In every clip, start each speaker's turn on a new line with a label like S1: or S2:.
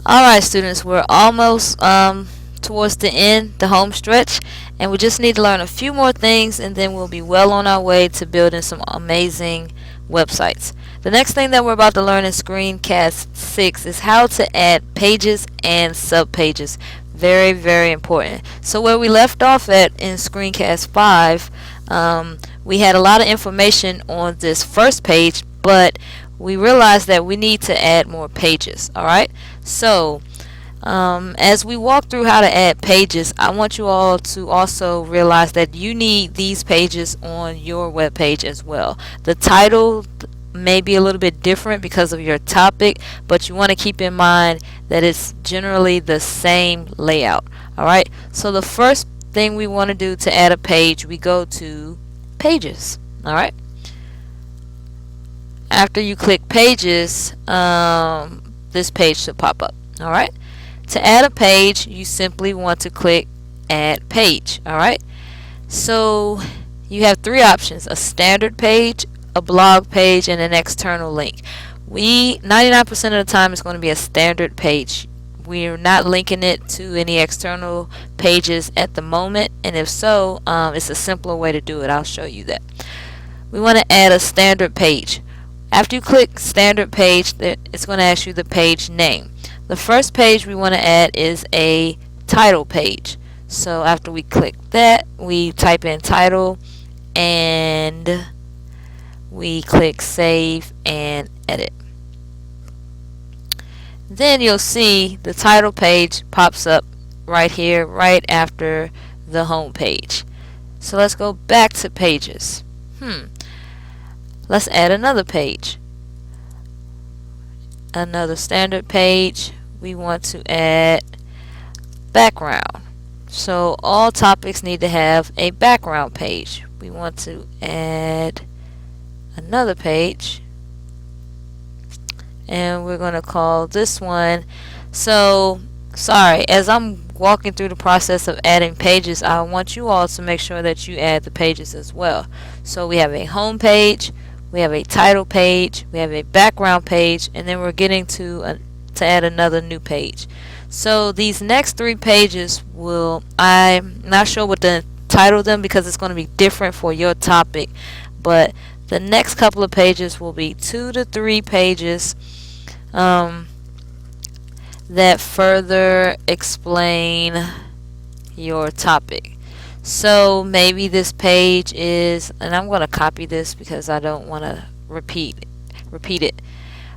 S1: Alright students, we're almost towards the end, the home stretch, and we just need to learn a few more things and then we'll be well on our way to building some amazing websites. The next thing that we're about to learn in Screencast 6 is how to add pages and subpages. Very, very important. So where we left off at in Screencast 5, we had a lot of information on this first page, but we realized that we need to add more pages. Alright, so as we walk through how to add pages, I want you all to also realize that you need these pages on your web page as well. The title may be a little bit different because of your topic, but you want to keep in mind that it's generally the same layout. Alright, so the first thing we want to do to add a page, we go to Pages. Alright, after you click Pages, this page should pop up. Alright, to add a page, you simply want to click Add Page. Alright, so you have three options: a standard page, a blog page, and an external link. 99% of the time it's going to be a standard page. We're not linking it to any external pages at the moment, and if so, it's a simpler way to do it. I'll show you that. We want to add a standard page. After you click standard page, it's going to ask you the page name. The first page we want to add is a title page. So after we click that, we type in title and we click save and edit. Then you'll see the title page pops up right here, right after the home page. So let's go back to pages. Let's add another page. Another standard page. We want to add background. So all topics need to have a background page. We want to add another page, and we're going to call this one. So sorry, as I'm walking through the process of adding pages, I want you all to make sure that you add the pages as well. So we have a home page, we have a title page, we have a background page, and then we're getting to add another new page. So these next three pages I'm not sure what to title them because it's going to be different for your topic, but the next couple of pages will be 2 to 3 pages that further explain your topic. So maybe this page is, and I'm going to copy this because I don't want to repeat it,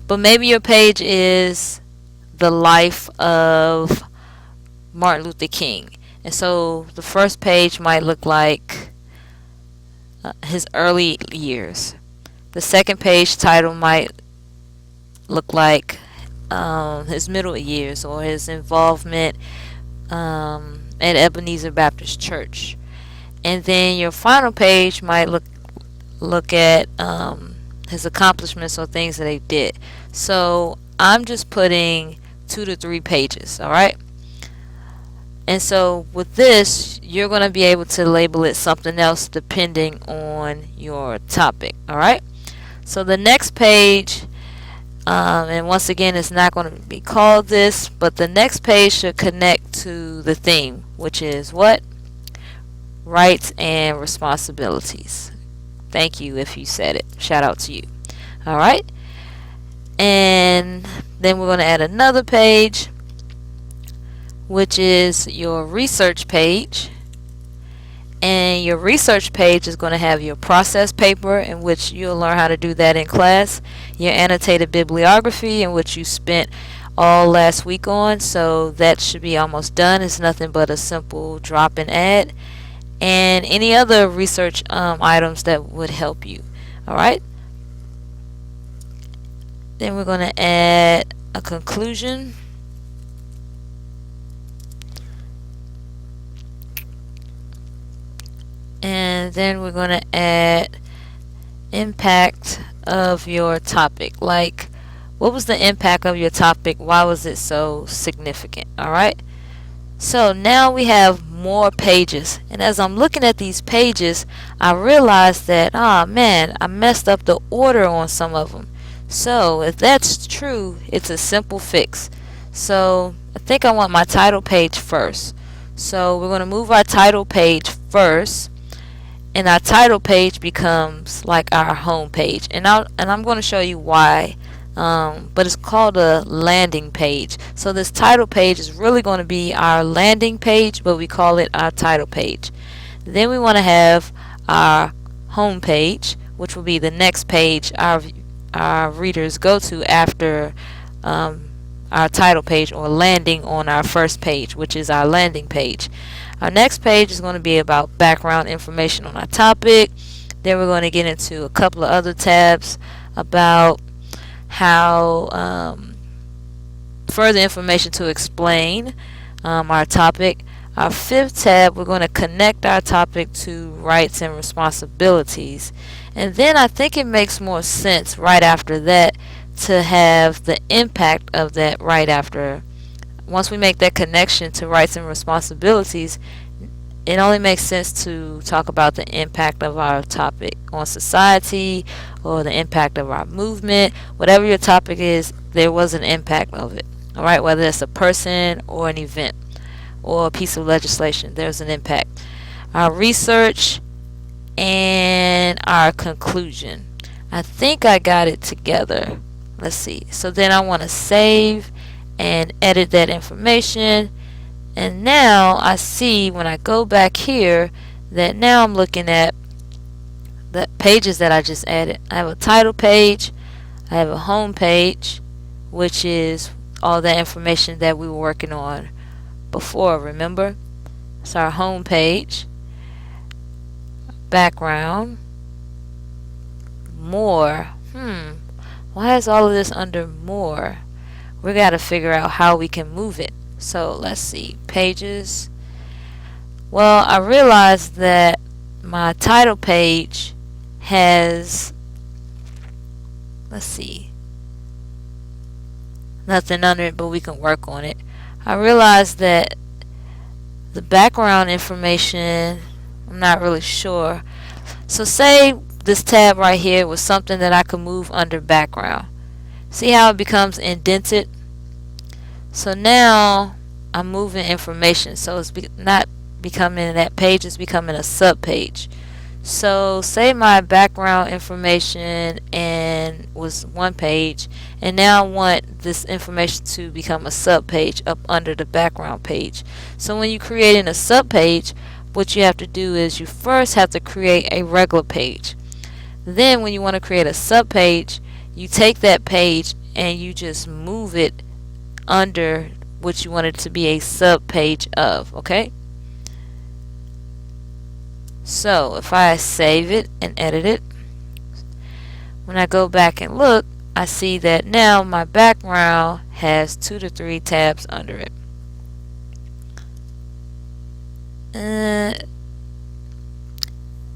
S1: but maybe your page is the life of Martin Luther King, and so the first page might look like his early years. The second page title might look like his middle years or his involvement at Ebenezer Baptist Church. And then your final page might look at his accomplishments or things that he did. So I'm just putting 2 to 3 pages. Alright, and so with this, you're going to be able to label it something else depending on your topic. Alright, so the next page, and once again, it's not going to be called this, but the next page should connect to the theme, which is what? Rights and responsibilities. Thank you if you said it. Shout out to you. Alright, and then we're going to add another page, which is your research page. And your research page is going to have your process paper, in which you'll learn how to do that in class, your annotated bibliography, in which you spent all last week on, so that should be almost done. It's nothing but a simple drop and add, and any other research items that would help you. Alright, then we're going to add a conclusion. And then we're going to add impact of your topic. Like, what was the impact of your topic? Why was it so significant? Alright, so now we have more pages, and as I'm looking at these pages, I realized that, oh man, I messed up the order on some of them. So if that's true, it's a simple fix. So I think I want my title page first. So we're going to move our title page first, and our title page becomes like our home page. And I'm going to show you why. But it's called a landing page. So this title page is really going to be our landing page, but we call it our title page. Then we want to have our home page, which will be the next page our readers go to after our title page, or landing on our first page, which is our landing page. Our next page is going to be about background information on our topic. Then we're going to get into a couple of other tabs about how further information to explain our topic. Our fifth tab, we're going to connect our topic to rights and responsibilities. And then I think it makes more sense right after that to have the impact of that right after. Once we make that connection to rights and responsibilities, it only makes sense to talk about the impact of our topic on society, or the impact of our movement. Whatever your topic is, there was an impact of it. Alright, whether it's a person or an event or a piece of legislation, there's an impact. Our research and our conclusion. I think I got it together. Let's see. So then I want to save and edit that information. And now I see when I go back here that now I'm looking at the pages that I just added. I have a title page, I have a home page, which is all that information that we were working on before, remember? It's our home page, background, more. Why is all of this under more? We got to figure out how we can move it. So let's see, pages. Well, I realized that my title page has, let's see, nothing under it, but we can work on it. I realized that the background information, I'm not really sure. So say this tab right here was something that I could move under background. See how it becomes indented? So now I'm moving information, so it's not becoming that page, it's becoming a subpage. So say my background information and was one page, and now I want this information to become a subpage up under the background page. So when you're creating a subpage, what you have to do is you first have to create a regular page. Then when you want to create a subpage, you take that page and you just move it under what you want it to be a subpage of, okay? So if I save it and edit it, when I go back and look, I see that now my background has 2 to 3 tabs under it.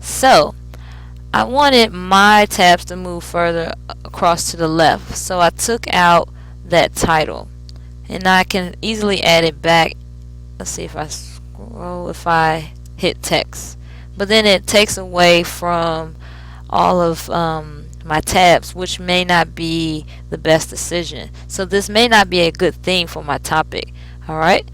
S1: So I wanted my tabs to move further across to the left, so I took out that title, and I can easily add it back. Let's see if I scroll, if I hit text, but then it takes away from all of my tabs, which may not be the best decision. So this may not be a good thing for my topic. Alright,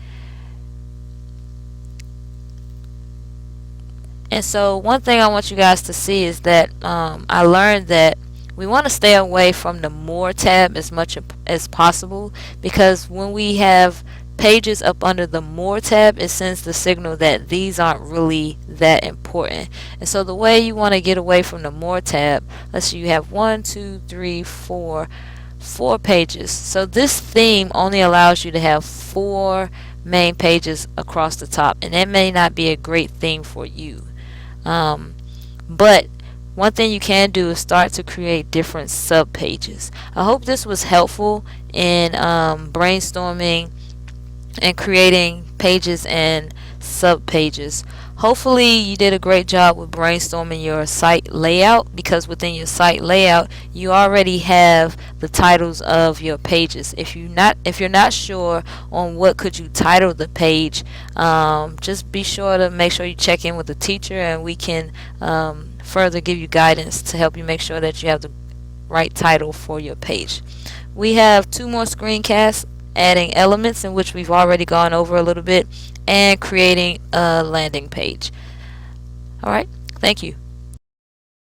S1: and so one thing I want you guys to see is that I learned that we want to stay away from the more tab as much as possible, because when we have pages up under the more tab, it sends the signal that these aren't really that important. And so the way you want to get away from the more tab, let's see, you have 1, 2, 3, 4 pages. So this theme only allows you to have 4 main pages across the top, and that may not be a great theme for you. But one thing you can do is start to create different sub pages. I hope this was helpful in brainstorming and creating pages and sub pages. Hopefully you did a great job with brainstorming your site layout, because within your site layout you already have the titles of your pages. If you're not sure on what could you title the page, just be sure to make sure you check in with the teacher, and we can further give you guidance to help you make sure that you have the right title for your page. We have 2 more screencasts adding elements, in which we've already gone over a little bit, and creating a landing page. All right, thank you.